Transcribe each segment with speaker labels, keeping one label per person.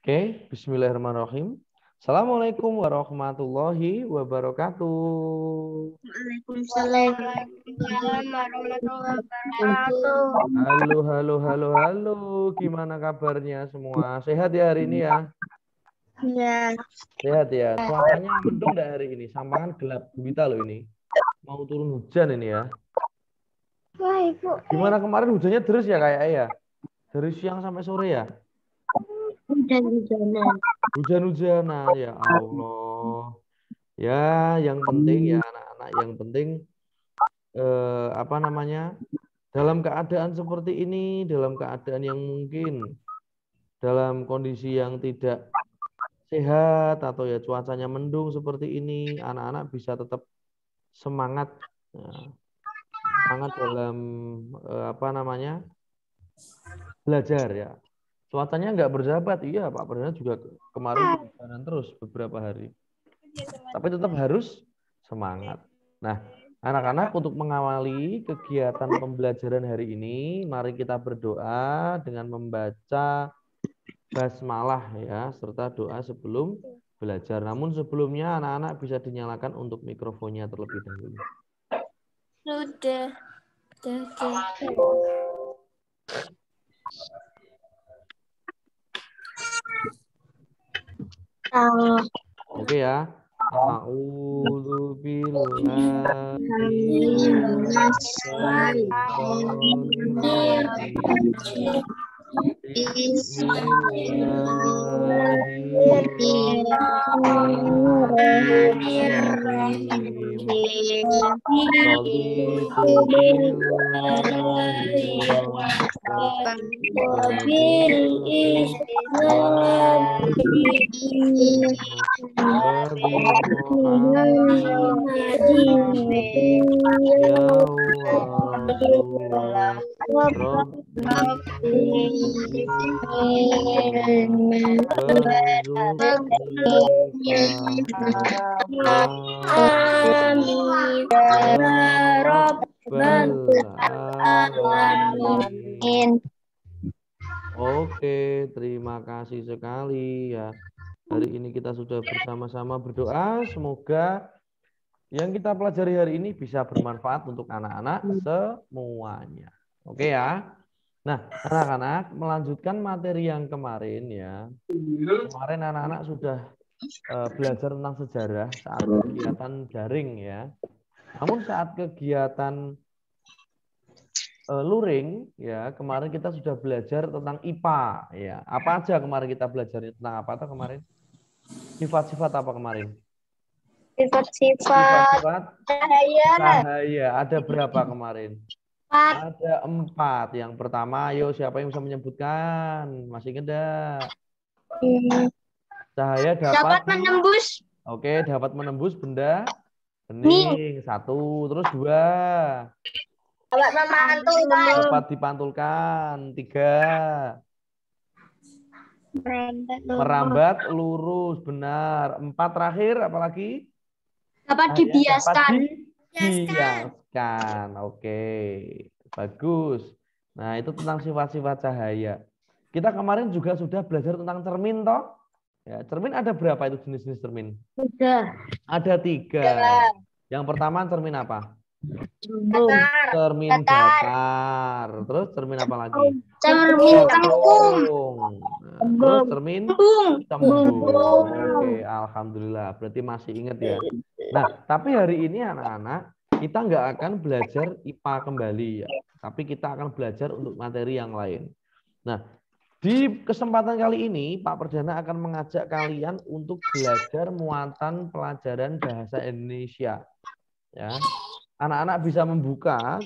Speaker 1: Oke, bismillahirrahmanirrahim. Assalamualaikum warahmatullahi wabarakatuh.
Speaker 2: Waalaikumsalam warahmatullahi wabarakatuh.
Speaker 1: Halo. Gimana kabarnya semua? Sehat ya hari ini ya?
Speaker 2: Ya,
Speaker 1: Sehat ya. Cuacanya mendung nggak hari ini? Sampangan gelap gulita loh ini. Mau turun hujan ini ya.
Speaker 2: wah Ibu,
Speaker 1: Gimana kemarin hujannya deras ya kayak ya? Dari siang sampai sore ya?
Speaker 2: hujan-hujanan.
Speaker 1: Hujan-hujanan ya Allah. Ya, yang penting ya anak-anak yang penting apa namanya? Dalam keadaan seperti ini, dalam keadaan yang mungkin dalam kondisi yang tidak sehat atau ya cuacanya mendung seperti ini, anak-anak bisa tetap semangat, ya, semangat dalam apa namanya belajar ya. Cuacanya nggak bersahabat, iya Pak Perdana juga kemarin kehujanan terus beberapa hari. Tapi tetap harus semangat. Nah, anak-anak untuk mengawali kegiatan pembelajaran hari ini, mari kita berdoa dengan membaca basmalah ya, serta doa sebelum belajar. Namun sebelumnya anak-anak bisa dinyalakan untuk mikrofonnya terlebih dahulu.
Speaker 2: Sudah.
Speaker 1: Oke ya. A'udzu billahi minasyaitonir rajim. Bismillahirrahmanirrahim. Raditu billahi rabban wa bil islami wa bi Muhammadin ya Rasulullah Oke, terima kasih sekali ya. Hari ini kita sudah bersama-sama berdoa. Semoga yang kita pelajari hari ini bisa bermanfaat untuk anak-anak semuanya. Oke ya. Nah, anak-anak melanjutkan materi yang kemarin ya. Kemarin anak-anak sudah belajar tentang sejarah saat kegiatan daring ya. Namun saat kegiatan luring ya, kemarin kita sudah belajar tentang IPA ya. Apa aja kemarin kita belajar tentang apa tuh kemarin? Sifat-sifat apa kemarin?
Speaker 2: Sifat-sifat
Speaker 1: Sifat-sifat
Speaker 2: cahaya.
Speaker 1: cahaya. Ada berapa kemarin? Ada 4. Yang pertama, ayo siapa yang bisa menyebutkan? Masih ingat enggak? Cahaya dapat
Speaker 2: menembus
Speaker 1: Oke, dapat menembus benda bening. 1, terus 2.
Speaker 2: dapat memantulkan
Speaker 1: Dapat dipantulkan. 3. Merambat lurus, benar. 4 terakhir, apalagi?
Speaker 2: dapat
Speaker 1: Dapat
Speaker 2: dibiaskan.
Speaker 1: dibiaskan. Oke, bagus. Nah, itu tentang sifat-sifat cahaya. Kita kemarin juga sudah belajar tentang cermin, toh? Ya, cermin ada berapa itu jenis-jenis cermin? Ada 3. Yang pertama cermin apa? Cermin datar. Terus cermin apa lagi?
Speaker 2: Cermin kangkung.
Speaker 1: Nah, terus cermin cembung. Oke, alhamdulillah. Berarti masih ingat ya. Nah, tapi hari ini anak-anak kita nggak akan belajar IPA kembali ya. Tapi kita akan belajar untuk materi yang lain. Nah, di kesempatan kali ini Pak Perdana akan mengajak kalian untuk belajar muatan pelajaran bahasa Indonesia. Ya. Anak-anak bisa membuka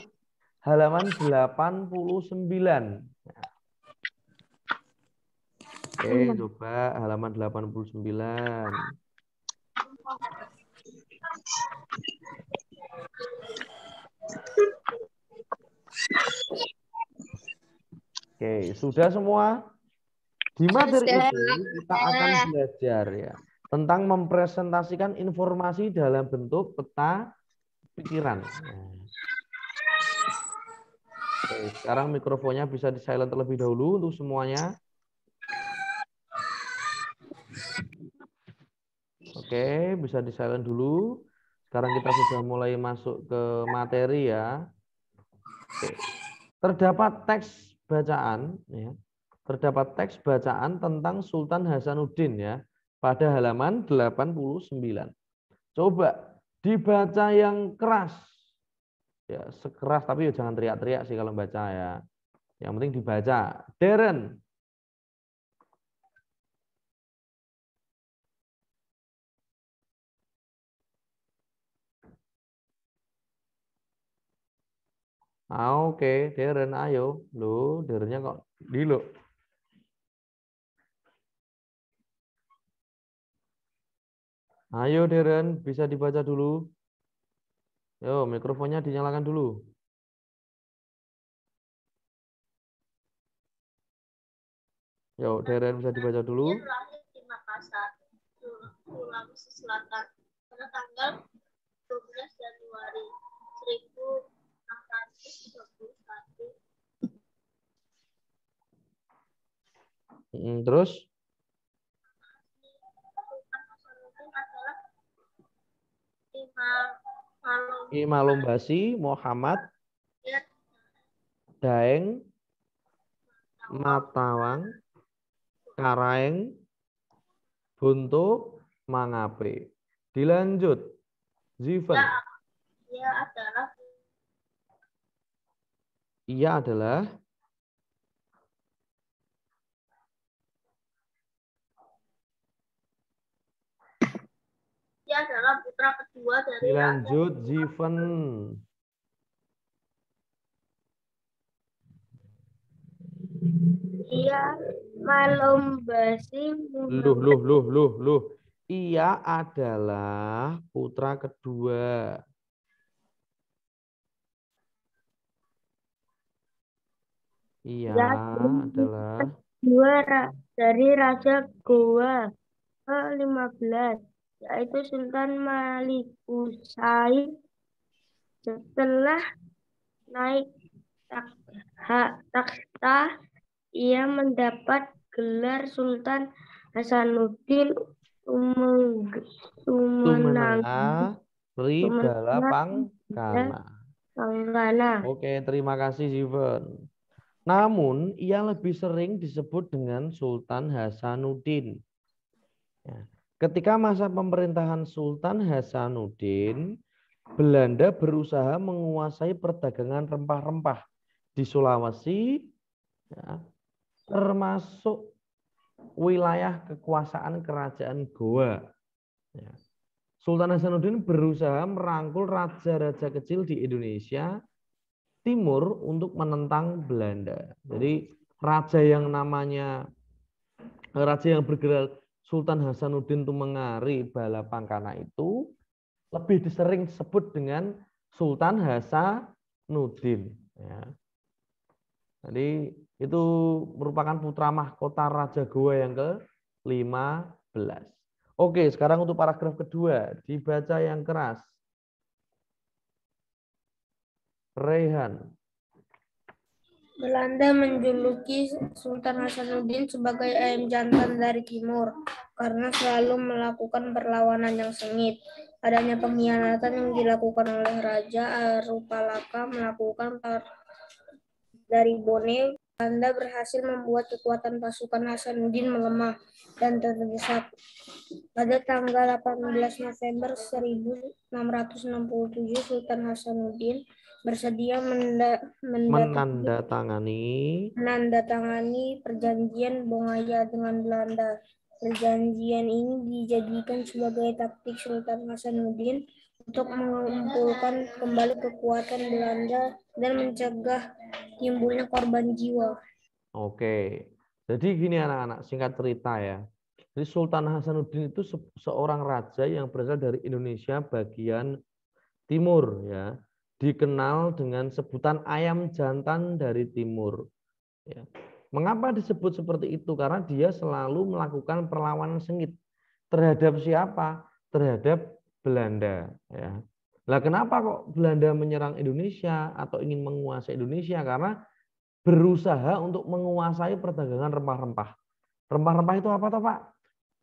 Speaker 1: halaman 89. Oke, coba halaman 89. Oke, sudah semua? Di materi ini kita akan belajar ya tentang mempresentasikan informasi dalam bentuk peta pikiran. Oke, sekarang mikrofonnya bisa di silent terlebih dahulu untuk semuanya. Oke, bisa di silent dulu. Sekarang kita sudah mulai masuk ke materi ya. Oke. Terdapat teks bacaan ya. Terdapat teks bacaan tentang Sultan Hasanuddin ya pada halaman 89. Coba dibaca yang keras. Ya, sekeras tapi ya jangan teriak-teriak sih kalau baca ya. Yang penting dibaca. Darren. Oke, Darren ayo. Loh, Darrennya kok di lo. Ayo Darren, bisa dibaca dulu. Yo, mikrofonnya dinyalakan dulu. Yo, Darren bisa dibaca dulu.
Speaker 2: Dia lahir di Makassar, Sulawesi Selatan pada tanggal 12 Januari 1631.
Speaker 1: Terus
Speaker 2: Sultan Hasanuddin adalah Imam
Speaker 1: Imalombasi Muhammad Daeng Matawang Karaeng Buntu Mangape. Dilanjut. Ziven. Ia adalah
Speaker 2: putra kedua dari
Speaker 1: dilanjut Ziven.
Speaker 2: Ia Malombasi
Speaker 1: Loh. Ia adalah putra kedua. Ia adalah
Speaker 2: dua dari Raja Goa ke-15, yaitu Sultan Malikusai. Setelah naik takhta, ia mendapat gelar Sultan Hasanuddin
Speaker 1: Tumenengah Ribala Pangkana. Oke, terima kasih Ziven. Namun, ia lebih sering disebut dengan Sultan Hasanuddin. Ya. Ketika masa pemerintahan Sultan Hasanuddin, Belanda berusaha menguasai perdagangan rempah-rempah di Sulawesi, ya, termasuk wilayah kekuasaan kerajaan Goa. Ya. Sultan Hasanuddin berusaha merangkul raja-raja kecil di Indonesia Timur untuk menentang Belanda. Jadi raja yang bergelar Sultan Hasanuddin Tumengari Balapangkana itu lebih sering disebut dengan Sultan Hasanuddin. Ya. Jadi itu merupakan putra mahkota Raja Goa yang ke-15. Oke, sekarang untuk paragraf kedua, dibaca yang keras. Rehan.
Speaker 2: Belanda menjuluki Sultan Hasanuddin sebagai ayam jantan dari timur karena selalu melakukan perlawanan yang sengit. Adanya pengkhianatan yang dilakukan oleh Raja Arupalaka melakukan dari Bone, Belanda berhasil membuat kekuatan pasukan Hasanuddin melemah dan terdesak. Pada tanggal 18 November 1667, Sultan Hasanuddin bersedia menandatangani perjanjian Bongaya dengan Belanda. Perjanjian ini dijadikan sebagai taktik Sultan Hasanuddin untuk mengumpulkan kembali kekuatan Belanda dan mencegah timbulnya korban jiwa.
Speaker 1: Oke, jadi gini anak-anak, singkat cerita ya. Jadi Sultan Hasanuddin itu seorang raja yang berasal dari Indonesia bagian timur ya. Dikenal dengan sebutan ayam jantan dari timur. Ya. Mengapa disebut seperti itu? Karena dia selalu melakukan perlawanan sengit terhadap siapa? Terhadap Belanda. Ya. Lah kenapa kok Belanda menyerang Indonesia atau ingin menguasai Indonesia? Karena berusaha untuk menguasai perdagangan rempah-rempah. Rempah-rempah itu apa toh Pak?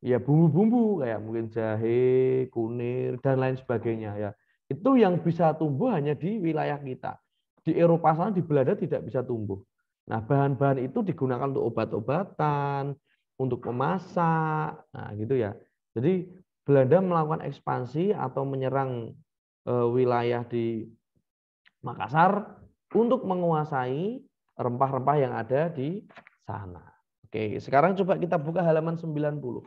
Speaker 1: ya bumbu-bumbu kayak mungkin jahe, kunir dan lain sebagainya ya. Itu yang bisa tumbuh hanya di wilayah kita. Di Eropa sana di Belanda tidak bisa tumbuh. Nah, bahan-bahan itu digunakan untuk obat-obatan, untuk memasak, nah gitu ya. Jadi Belanda melakukan ekspansi atau menyerang wilayah di Makassar untuk menguasai rempah-rempah yang ada di sana. Oke, sekarang coba kita buka halaman 90.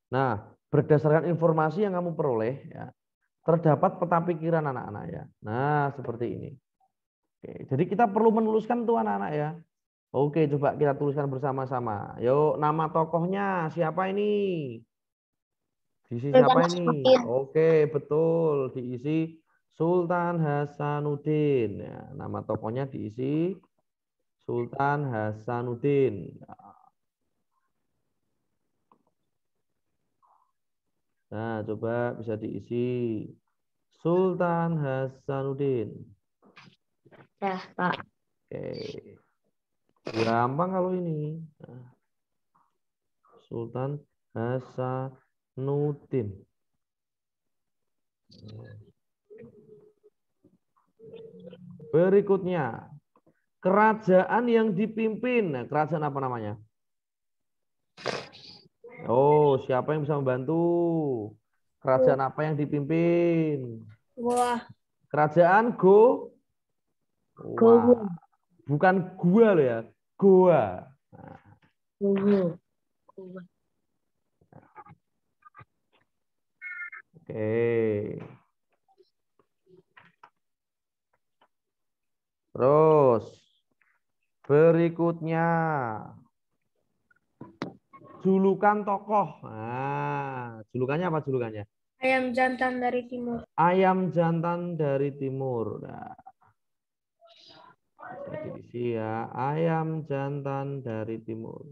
Speaker 1: Nah, berdasarkan informasi yang kamu peroleh, ya, terdapat peta pikiran anak-anak ya. Nah, seperti ini. Oke, jadi kita perlu menuliskan tuh anak-anak ya. Oke, coba kita tuliskan bersama-sama. Yuk, nama tokohnya siapa ini? Diisi
Speaker 2: Sultan
Speaker 1: siapa ini?
Speaker 2: Hasanuddin.
Speaker 1: Oke, betul. Diisi Sultan Hasanuddin. Ya, nama tokohnya diisi Sultan Hasanuddin. Nah, coba bisa diisi Sultan Hasanuddin.
Speaker 2: Ya, Pak.
Speaker 1: Oke. Gampang kalau ini. Nah, Sultan Hasanuddin. Berikutnya, kerajaan yang dipimpin. Nah, kerajaan apa namanya? Oh, siapa yang bisa membantu? Kerajaan apa yang dipimpin?
Speaker 2: Wah,
Speaker 1: Kerajaan
Speaker 2: Gowo.
Speaker 1: Wah, bukan gua loh ya. Goa. Nah,
Speaker 2: Gowo.
Speaker 1: oke. Terus berikutnya julukan tokoh. Nah, julukannya apa julukannya?
Speaker 2: Ayam jantan dari timur.
Speaker 1: Ayam jantan dari timur. Nah, bisa diisi ya. Ayam jantan dari timur.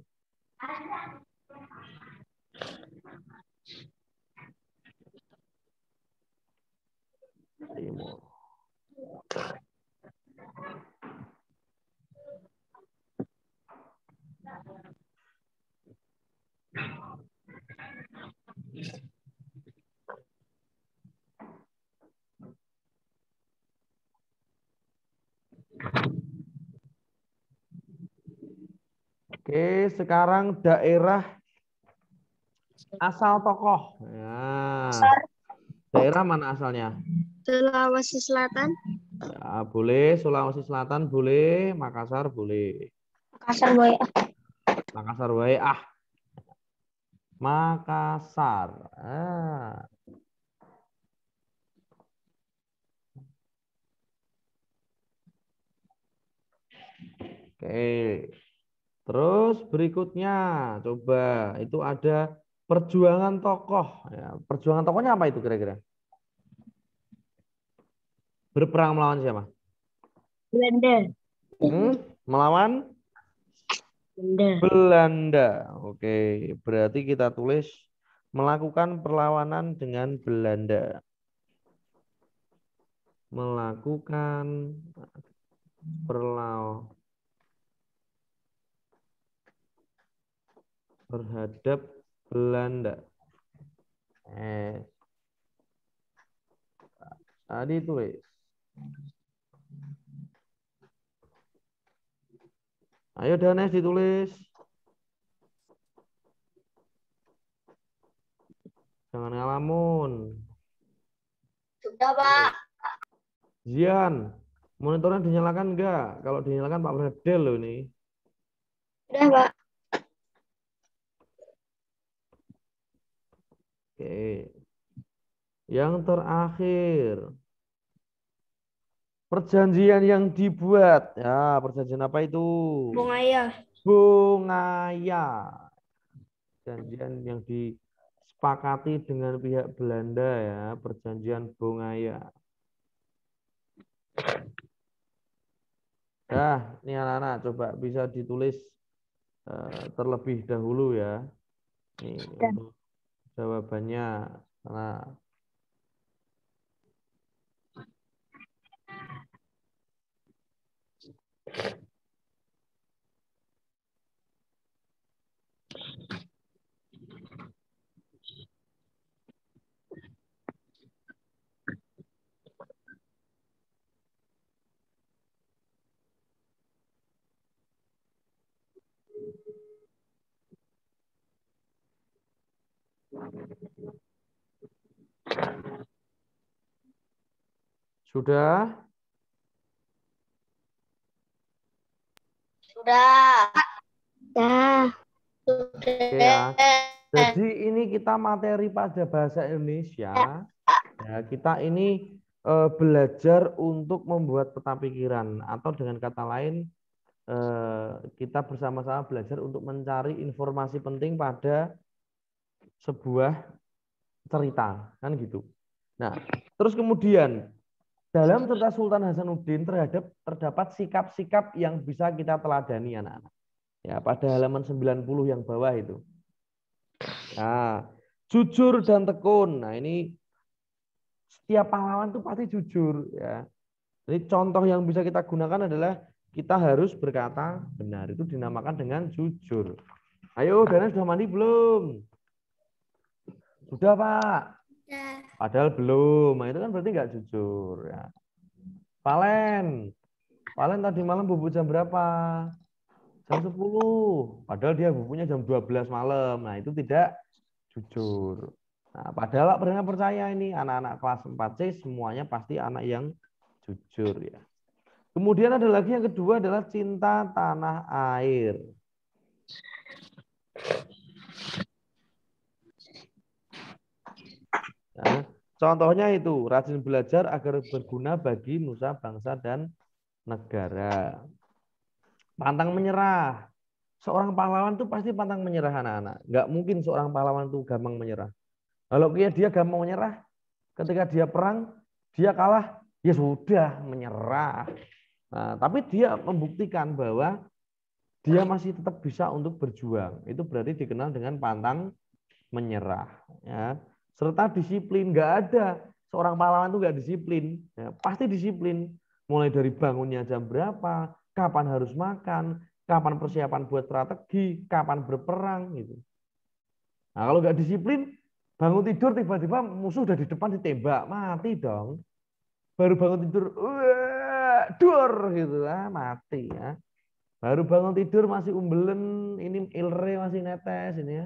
Speaker 1: Timur. Oke, sekarang daerah asal tokoh. Nah,
Speaker 2: Makassar.
Speaker 1: daerah mana asalnya?
Speaker 2: Sulawesi Selatan.
Speaker 1: Ya, boleh. Sulawesi Selatan boleh. Makassar boleh.
Speaker 2: Makassar, Boy.
Speaker 1: Makassar wae. Ah, Makassar. Ah, oke. Terus berikutnya, coba itu ada perjuangan tokoh. Ya, perjuangan tokohnya apa itu kira-kira? Berperang melawan siapa?
Speaker 2: Belanda.
Speaker 1: Hmm? Melawan
Speaker 2: Belanda.
Speaker 1: Belanda. Oke, berarti kita tulis melakukan perlawanan dengan Belanda. Melakukan perlawanan terhadap Belanda. Tadi tulis. Ayo Danes ditulis. Jangan ngalamun.
Speaker 2: Sudah, Pak.
Speaker 1: Zian, monitornya dinyalakan enggak? Kalau dinyalakan Pak Bradel loh ini.
Speaker 2: Sudah, Pak.
Speaker 1: Oke. Yang terakhir, perjanjian yang dibuat. Ya, perjanjian apa itu?
Speaker 2: Bungaya.
Speaker 1: Bungaya. Perjanjian yang disepakati dengan pihak Belanda ya, perjanjian Bungaya. Nah, ini anak-anak coba bisa ditulis terlebih dahulu ya. Nih untuk jawabannya. Nah, Sudah?
Speaker 2: Sudah.
Speaker 1: Oke ya. Jadi ini kita materi pada bahasa Indonesia. Ya, kita ini belajar untuk membuat peta pikiran atau dengan kata lain kita bersama-sama belajar untuk mencari informasi penting pada sebuah cerita, kan gitu. Nah, terus kemudian dalam cerita Sultan Hasanuddin terdapat sikap-sikap yang bisa kita teladani anak-anak. Ya, pada halaman 90 yang bawah itu. Nah, jujur dan tekun. Nah, ini setiap pahlawan itu pasti jujur ya. Jadi contoh yang bisa kita gunakan adalah kita harus berkata benar. Itu dinamakan dengan jujur. Ayo, Dana sudah mandi belum? Sudah, Pak. Padahal belum. Nah, itu kan berarti nggak jujur ya. Valen. Valen tadi malam bubuk jam berapa? Jam 10. Padahal dia bubuknya jam 12 malam. Nah, itu tidak jujur. Nah, padahal pernah percaya ini anak-anak kelas 4C semuanya pasti anak yang jujur ya. Kemudian ada lagi yang kedua adalah cinta tanah air. Nah, contohnya itu rajin belajar agar berguna bagi nusa bangsa dan negara. Pantang menyerah. Seorang pahlawan itu pasti pantang menyerah anak-anak. Nggak mungkin seorang pahlawan itu gampang menyerah. Kalau dia gampang menyerah, ketika dia perang, dia kalah, ya sudah menyerah. Nah, tapi dia membuktikan bahwa dia masih tetap bisa untuk berjuang. Itu berarti dikenal dengan pantang menyerah. Ya. Serta disiplin. Nggak ada seorang pahlawan itu nggak disiplin. Ya, pasti disiplin. Mulai dari bangunnya jam berapa, kapan harus makan, kapan persiapan buat strategi, kapan berperang. Gitu. Nah, kalau nggak disiplin, bangun tidur tiba-tiba musuh udah di depan ditembak, mati dong. Baru bangun tidur, dor gitu lah, mati ya. Baru bangun tidur masih umbelen, ini ilre masih netes ini ya,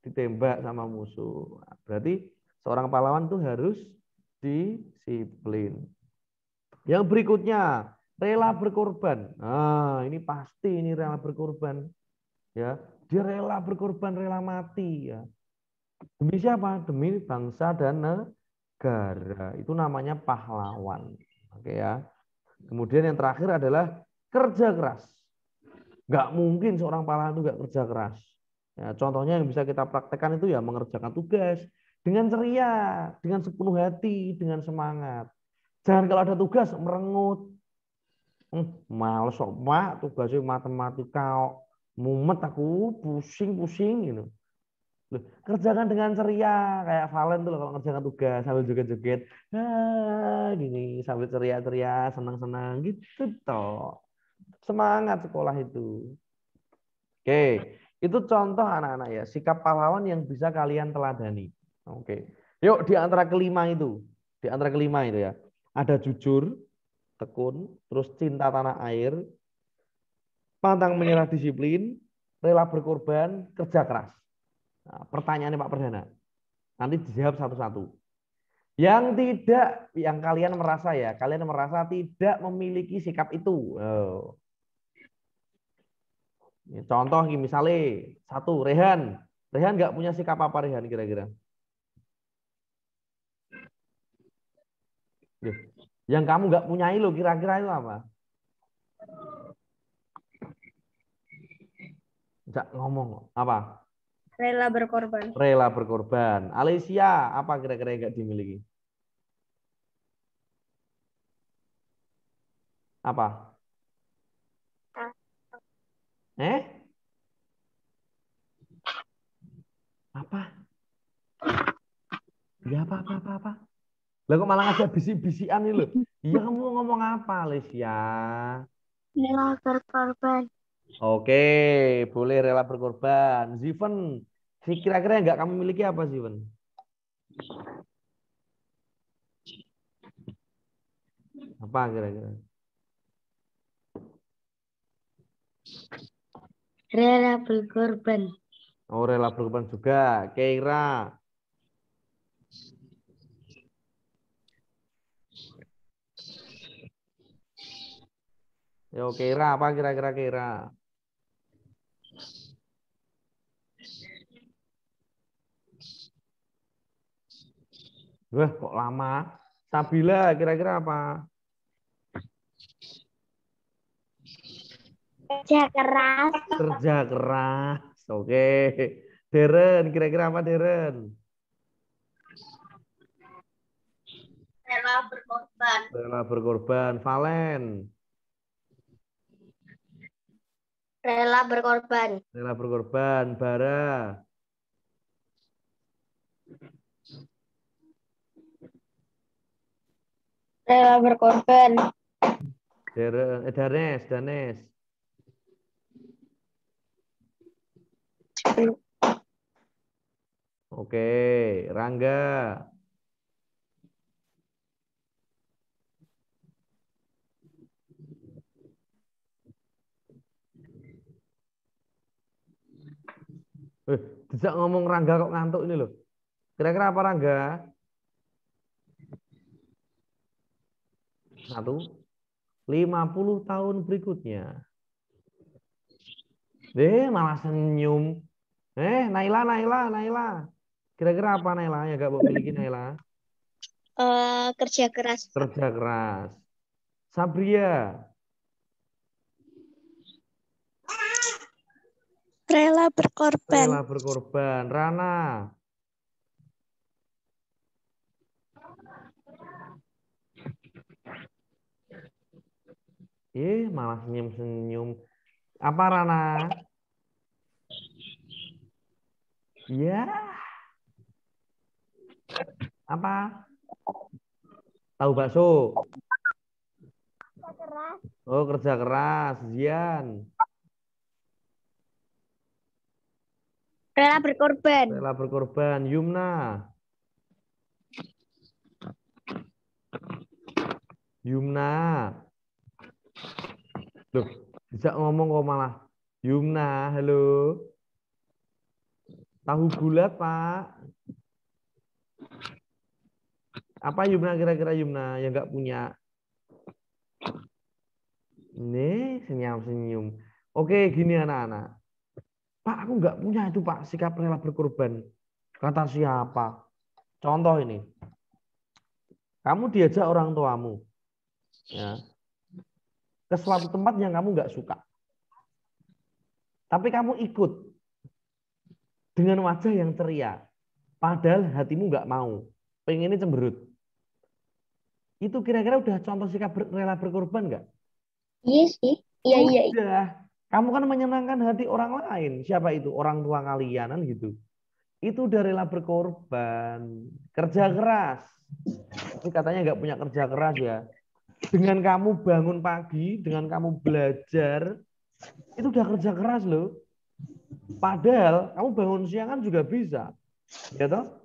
Speaker 1: ditembak sama musuh. Nah, berarti seorang pahlawan tuh harus disiplin. Yang berikutnya, rela berkorban. Nah, ini pasti ini rela berkorban. Ya, dia rela berkorban, rela mati ya. Demi siapa? Demi bangsa dan negara. Itu namanya pahlawan. Oke ya. Kemudian yang terakhir adalah kerja keras. Nggak mungkin seorang pahlawan itu nggak kerja keras. Ya, contohnya yang bisa kita praktekkan itu ya mengerjakan tugas dengan ceria, dengan sepenuh hati, dengan semangat. Jangan kalau ada tugas merengut. Males kok, Pak, tugasnya matematika. Mumet aku, pusing-pusing gitu. Loh, kerjakan dengan ceria kayak Valen tuh loh, kalau ngerjakan tugas sambil joget-joget gini sambil ceria-ceria senang-senang gitu toh, semangat sekolah itu. Oke, itu contoh anak-anak ya sikap pahlawan yang bisa kalian teladani. Oke, yuk di antara kelima itu ya ada jujur, tekun, terus cinta tanah air, pantang menyerah, disiplin, rela berkorban, kerja keras. Nah, pertanyaannya Pak Perdana. Nanti dijawab satu-satu. Yang tidak, yang kalian merasa ya, kalian merasa tidak memiliki sikap itu. Oh. Contoh misalnya, satu, Rehan. Rehan nggak punya sikap apa Rehan kira-kira? Yang kamu nggak punyai lo kira-kira itu apa? Nggak ngomong. Apa?
Speaker 2: Rela berkorban.
Speaker 1: Rela berkorban. Alicia, apa kira-kira yang nggak dimiliki? Apa? Eh? Apa? Ya apa? Lah kok malah ngajak bisik-bisikan nih lo? Iya kamu mau ngomong apa, Alicia?
Speaker 2: Rela berkorban.
Speaker 1: Oke, boleh rela berkorban. Ziven, kira-kira yang nggak kamu miliki apa, Ziven? Apa kira-kira?
Speaker 2: Rela berkorban.
Speaker 1: Oh, rela berkorban juga. Keira. Yo kira apa kira-kira kira? Wah, kok lama? Sabila kira-kira apa?
Speaker 2: Kerja keras.
Speaker 1: Kerja keras. Oke. Deren, kira-kira apa Deren?
Speaker 2: Rela berkorban.
Speaker 1: Rela berkorban. Valen.
Speaker 2: Rela berkorban.
Speaker 1: Rela berkorban. Bara.
Speaker 2: Rela berkorban.
Speaker 1: Deren, Danes, Danes. Oke, Rangga. Bisa ngomong Rangga kok ngantuk ini loh. Kira-kira apa Rangga? Satu, 50 tahun berikutnya. Malah senyum. Naila, Naila, Naila. Kira-kira apa Naila yang gak mau miliki Naila?
Speaker 2: Kerja keras.
Speaker 1: Kerja keras. Sabria.
Speaker 2: Rela berkorban.
Speaker 1: Rela berkorban. Rana. Malah senyum-senyum. Apa Rana? Ya. Apa? Tahu bakso?
Speaker 2: Kerja keras.
Speaker 1: Oh, kerja keras. Zian.
Speaker 2: Rela berkorban.
Speaker 1: Rela berkorban. Yumna. Yumna. Loh, bisa ngomong kok malah. Yumna, halo. Tahu bulat, Pak. Apa Yumna kira-kira Yumna yang nggak punya? Nih, senyum-senyum. Oke, gini anak-anak. Pak, aku nggak punya itu, Pak, sikap rela berkorban. Kata siapa? Contoh ini. Kamu diajak orang tuamu ya, ke suatu tempat yang kamu nggak suka. Tapi kamu ikut dengan wajah yang ceria. Padahal hatimu nggak mau. Pengennya cemberut. Itu kira-kira udah contoh sikap rela berkorban nggak?
Speaker 2: Iya sih. Iya, iya.
Speaker 1: Udah. Kamu kan menyenangkan hati orang lain. Siapa itu? Orang tua kalian kan gitu. Itu udah rela berkorban. Kerja keras. Tapi katanya nggak punya kerja keras ya. Dengan kamu bangun pagi, dengan kamu belajar, itu udah kerja keras loh. Padahal kamu bangun siang kan juga bisa. Ya toh?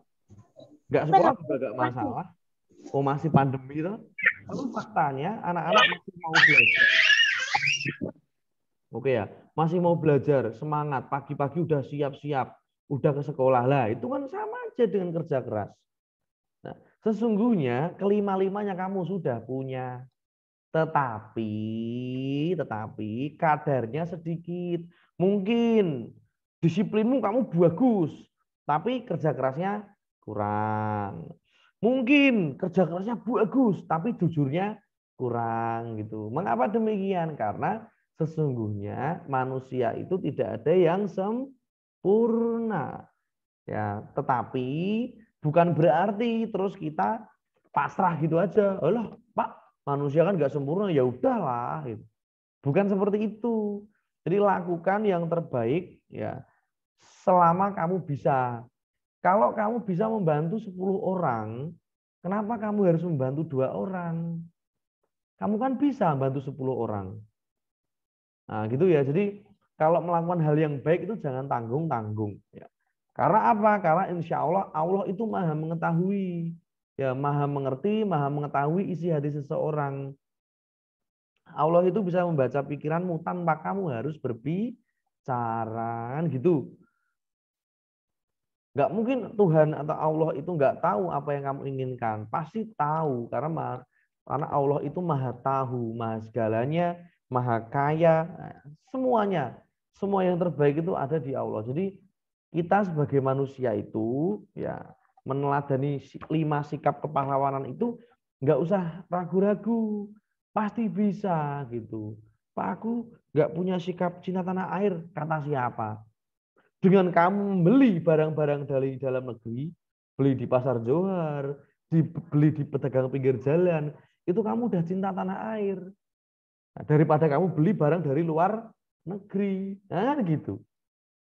Speaker 1: Nggak sekolah juga nggak masalah. Oh masih pandemi toh. Tapi faktanya anak-anak masih mau belajar. Oke ya, masih mau belajar, semangat, pagi-pagi udah siap-siap, udah ke sekolah lah. Itu kan sama aja dengan kerja keras. Nah, sesungguhnya kelima-limanya kamu sudah punya, tetapi kadarnya sedikit. Mungkin disiplinmu kamu bagus, tapi kerja kerasnya kurang. Mungkin kerja kerasnya bagus, tapi jujurnya kurang gitu. Mengapa demikian? Karena sesungguhnya manusia itu tidak ada yang sempurna. Ya, tetapi bukan berarti terus kita pasrah gitu aja. Alah, Pak, manusia kan nggak sempurna, ya udahlah. Gitu. Bukan seperti itu. Jadi lakukan yang terbaik ya selama kamu bisa. Kalau kamu bisa membantu 10 orang, kenapa kamu harus membantu 2 orang? Kamu kan bisa membantu 10 orang. Nah, gitu ya. Jadi kalau melakukan hal yang baik itu jangan tanggung-tanggung. Ya. Karena apa? Karena insya Allah Allah itu maha mengetahui, ya maha mengerti, maha mengetahui isi hati seseorang. Allah itu bisa membaca pikiranmu tanpa kamu harus berbicara, kan gitu. Nggak mungkin Tuhan atau Allah itu nggak tahu apa yang kamu inginkan. Pasti tahu karena Allah itu maha tahu, maha segalanya, Maha Kaya, semuanya. Semua yang terbaik itu ada di Allah. Jadi kita sebagai manusia itu ya meneladani 5 sikap kepahlawanan itu nggak usah ragu-ragu, pasti bisa gitu. Pak, aku nggak punya sikap cinta tanah air, kata siapa? Dengan kamu membeli barang-barang dari dalam negeri, beli di pasar Johar, beli di pedagang pinggir jalan, itu kamu udah cinta tanah air. Nah, daripada kamu beli barang dari luar negeri. Nah, gitu.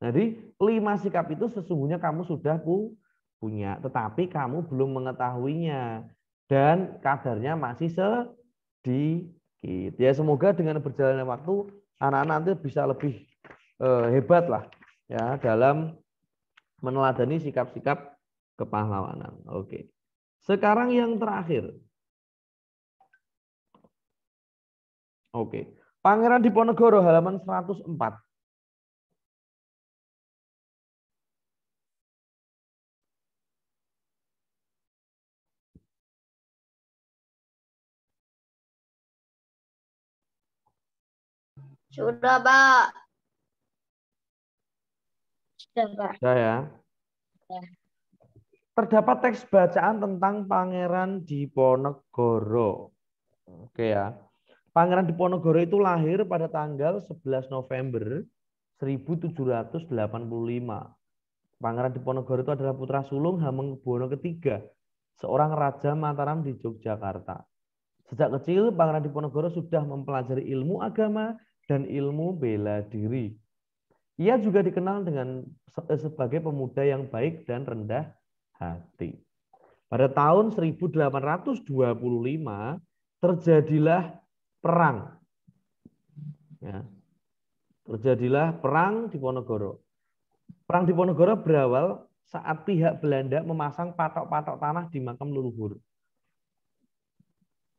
Speaker 1: Jadi 5 sikap itu sesungguhnya kamu sudah punya, tetapi kamu belum mengetahuinya dan kadarnya masih sedikit. Ya semoga dengan berjalannya waktu anak-anak nanti bisa lebih hebat lah ya dalam meneladani sikap-sikap kepahlawanan. Oke. Sekarang yang terakhir. Oke. Pangeran Diponegoro halaman 104.
Speaker 2: Sudah, Pak. Sudah, Pak.
Speaker 1: Saya
Speaker 2: Ya.
Speaker 1: terdapat teks bacaan tentang Pangeran Diponegoro. Oke ya. Pangeran Diponegoro itu lahir pada tanggal 11 November 1785. Pangeran Diponegoro itu adalah putra sulung Hamengkubuwono III, seorang raja Mataram di Yogyakarta. Sejak kecil, Pangeran Diponegoro sudah mempelajari ilmu agama dan ilmu bela diri. Ia juga dikenal sebagai pemuda yang baik dan rendah hati. Pada tahun 1825 terjadilah perang. Ya, terjadilah perang Diponegoro. Perang Diponegoro berawal saat pihak Belanda memasang patok-patok tanah di makam leluhur.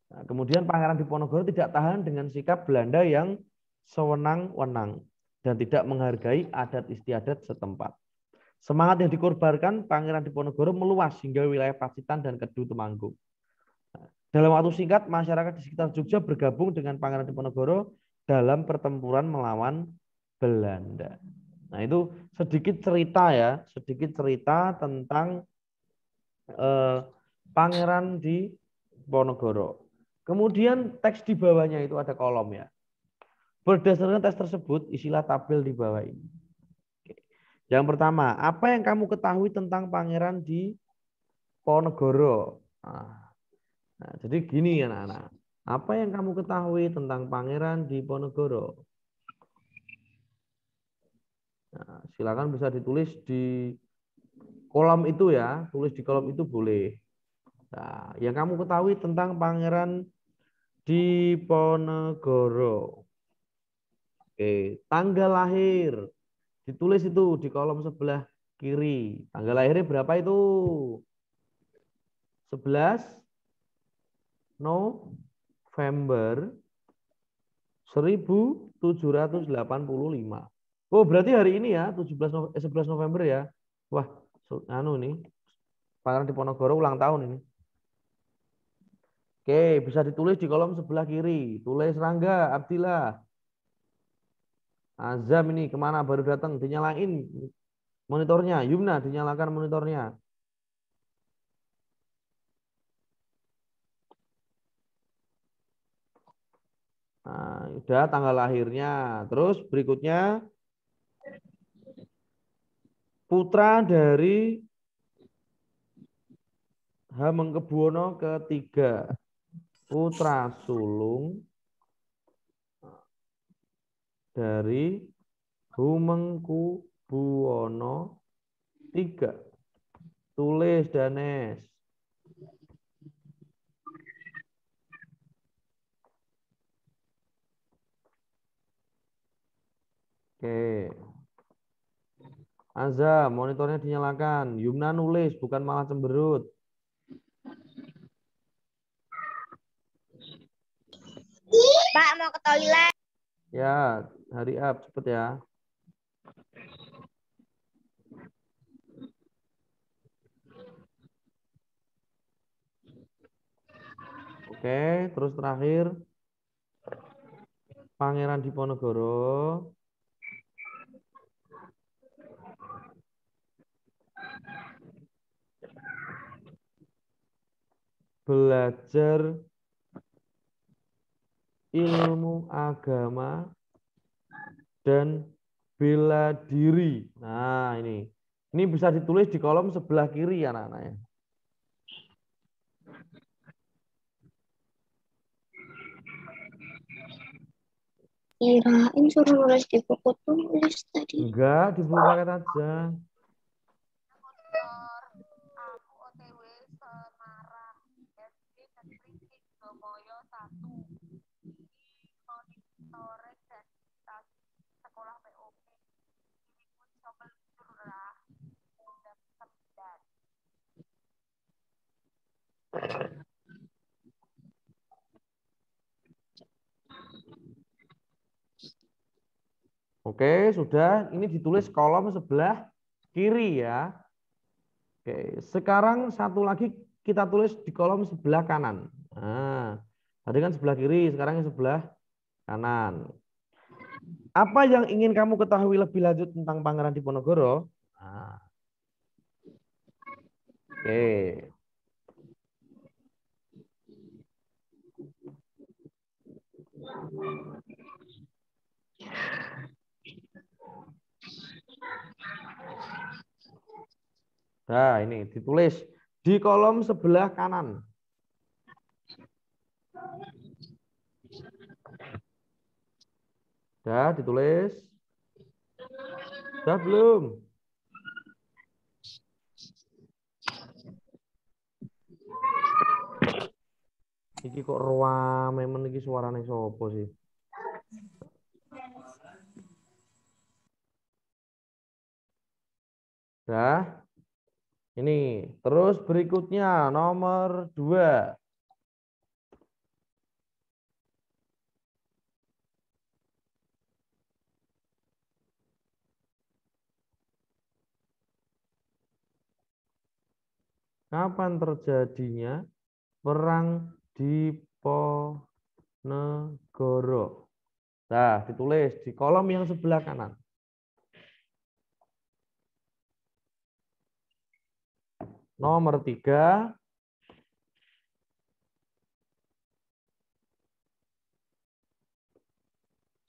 Speaker 1: Nah, kemudian Pangeran Diponegoro tidak tahan dengan sikap Belanda yang sewenang-wenang dan tidak menghargai adat istiadat setempat. Semangat yang dikorbankan Pangeran Diponegoro meluas hingga wilayah Pacitan dan Kedu Temanggung. Dalam waktu singkat, masyarakat di sekitar Jogja bergabung dengan Pangeran Diponegoro dalam pertempuran melawan Belanda. Nah, itu sedikit cerita tentang Pangeran Diponegoro. Kemudian teks di bawahnya itu ada kolom ya. Berdasarkan teks tersebut, isilah tabel di bawah ini. Yang pertama, apa yang kamu ketahui tentang Pangeran Diponegoro? Nah, jadi gini anak-anak. Apa yang kamu ketahui tentang Pangeran Diponegoro? Nah, silakan bisa ditulis di kolom itu ya. Tulis di kolom itu boleh. Nah, yang kamu ketahui tentang Pangeran Diponegoro. Oke, tanggal lahir. Ditulis itu di kolom sebelah kiri. Tanggal lahirnya berapa itu? 11 November 1785. Oh, berarti hari ini ya, 11 November ya. Wah, anu nih. Pangeran Diponegoro ulang tahun ini. Oke, bisa ditulis di kolom sebelah kiri. Tulis Rangga, Abdillah. Azam ini kemana baru datang? Dinyalain monitornya. Yumna, dinyalakan monitornya. Nah, udah tanggal lahirnya. Terus berikutnya putra dari Hamengkubuwono III. Putra sulung dari Hamengkubuwono III. Tulis Danes. Oke. Azam, monitornya dinyalakan. Yumna nulis, bukan malah cemberut.
Speaker 2: Pak, mau ke toilet.
Speaker 1: Ya, hurry up, cepet ya. Oke, terus terakhir. Pangeran Diponegoro belajar ilmu agama dan bela diri. Nah, ini bisa ditulis di kolom sebelah kiri anak-anaknya.
Speaker 2: Kirain suruh nulis di buku tulis tadi.
Speaker 1: Enggak, di buku paket aja.
Speaker 3: Aku OTW Semarang, SD Negeri Sidomoyo 1. Monitoring dan stasi sekolah POP. Diriku coba curah. Jam 9.
Speaker 1: Oke, sudah. Ini ditulis kolom sebelah kiri ya. Oke, sekarang satu lagi kita tulis di kolom sebelah kanan. Nah, tadi kan sebelah kiri, sekarang yang sebelah kanan. Apa yang ingin kamu ketahui lebih lanjut tentang Pangeran Diponegoro? Nah. Oke. Nah, ini ditulis di kolom sebelah kanan. Sudah ditulis? Sudah belum? Iki kok ruame men iki suarane sopo sih? Sudah? Ini, terus berikutnya nomor 2. Kapan terjadinya perang Diponegoro? Nah, ditulis di kolom yang sebelah kanan. Nomor 3.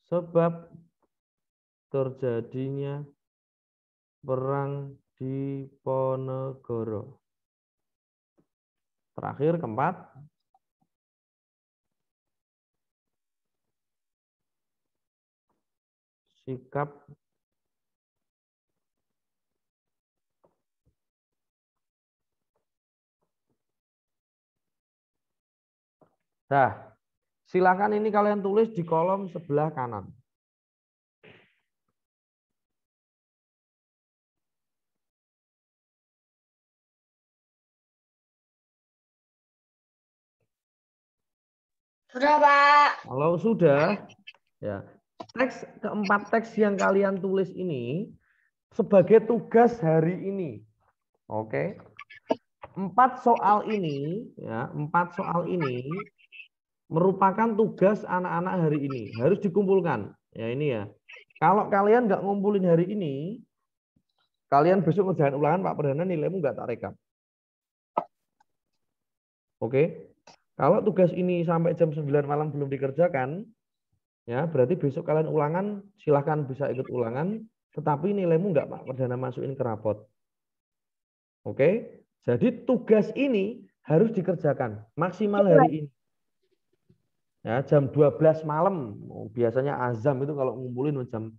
Speaker 1: Sebab terjadinya perang Diponegoro. Terakhir keempat. Sikap Nah, silakan ini kalian tulis di kolom sebelah kanan.
Speaker 2: Sudah, Pak.
Speaker 1: Kalau sudah, ya, keempat teks yang kalian tulis ini sebagai tugas hari ini. Oke. 4 soal ini, ya, 4 soal ini merupakan tugas anak-anak hari ini. Harus dikumpulkan. Ya, ini ya. Kalau kalian nggak ngumpulin hari ini, kalian besok ngerjain ulangan Pak Perdana nilaimu nggak tak rekap. Oke. Kalau tugas ini sampai jam 9 malam belum dikerjakan, ya berarti besok kalian ulangan, silahkan bisa ikut ulangan, tetapi nilaimu nggak Pak Perdana masukin ke rapot. Oke. Jadi tugas ini harus dikerjakan maksimal hari ini. Ya, jam 12 malam. Biasanya azam itu kalau ngumpulin jam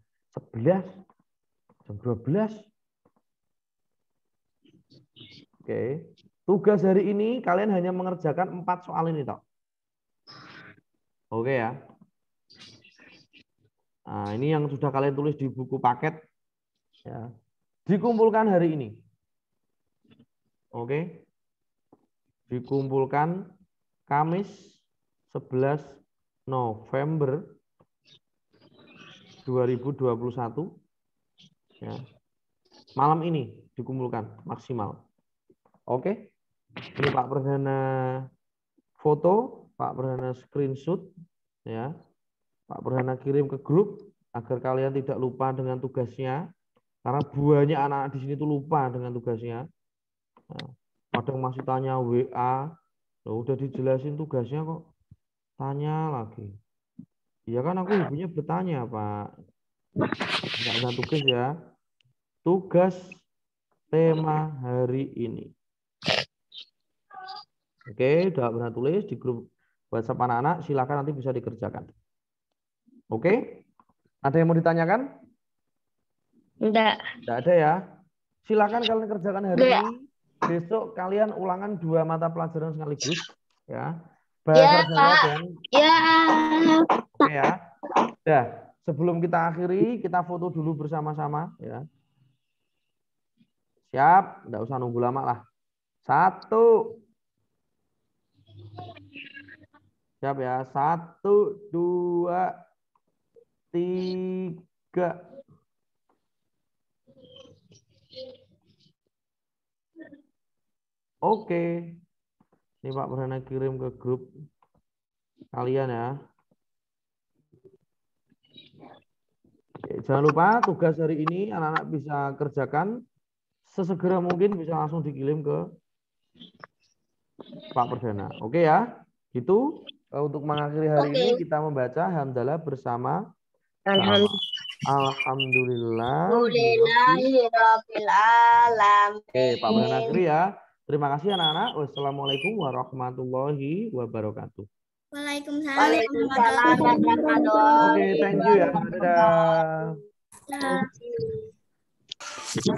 Speaker 1: 11, jam 12. Oke. Tugas hari ini kalian hanya mengerjakan 4 soal ini toh. Oke ya. Nah, ini yang sudah kalian tulis di buku paket. Ya. Dikumpulkan hari ini. Oke. Dikumpulkan Kamis 11 November 2021. Ya. Malam ini dikumpulkan maksimal. Oke. Ini Pak Perdana foto, Pak Perdana screenshot, ya. Pak Perdana kirim ke grup agar kalian tidak lupa dengan tugasnya. Karena banyak anak-anak di sini tuh lupa dengan tugasnya. Nah, kadang masih tanya WA, loh, udah dijelasin tugasnya kok tanya lagi. Iya kan aku ibunya bertanya, Pak. Enggak tugas ya. Tugas tema hari ini. Oke, udah pernah tulis di grup WhatsApp anak-anak, silakan nanti bisa dikerjakan. Oke? Ada yang mau ditanyakan?
Speaker 2: Enggak.
Speaker 1: Enggak ada ya. Silakan kalian kerjakan hari ini. Besok kalian ulangan 2 mata pelajaran sekaligus ya. Bahasa Jawa dan oke ya. Ya, sebelum kita akhiri, kita foto dulu bersama-sama ya. Siap, enggak usah nunggu lama lah. 1. Siap ya. 1, 2, 3. Oke. Ini Pak Perdana kirim ke grup kalian ya. Jangan lupa tugas hari ini anak-anak bisa kerjakan sesegera mungkin, bisa langsung dikirim ke Pak Perdana. Oke ya. Gitu. Untuk mengakhiri hari ini kita membaca hamdalah bersama sama. Alhamdulillah.
Speaker 2: Alhamdulillahirabbil alamin.
Speaker 1: Oke, Pak Perdana akhiri ya. Terima kasih anak-anak. Wassalamualaikum warahmatullahi wabarakatuh.
Speaker 2: Waalaikumsalam
Speaker 1: Oke, thank you ya. Dadah.
Speaker 2: warahmatullahi wabarakatuh.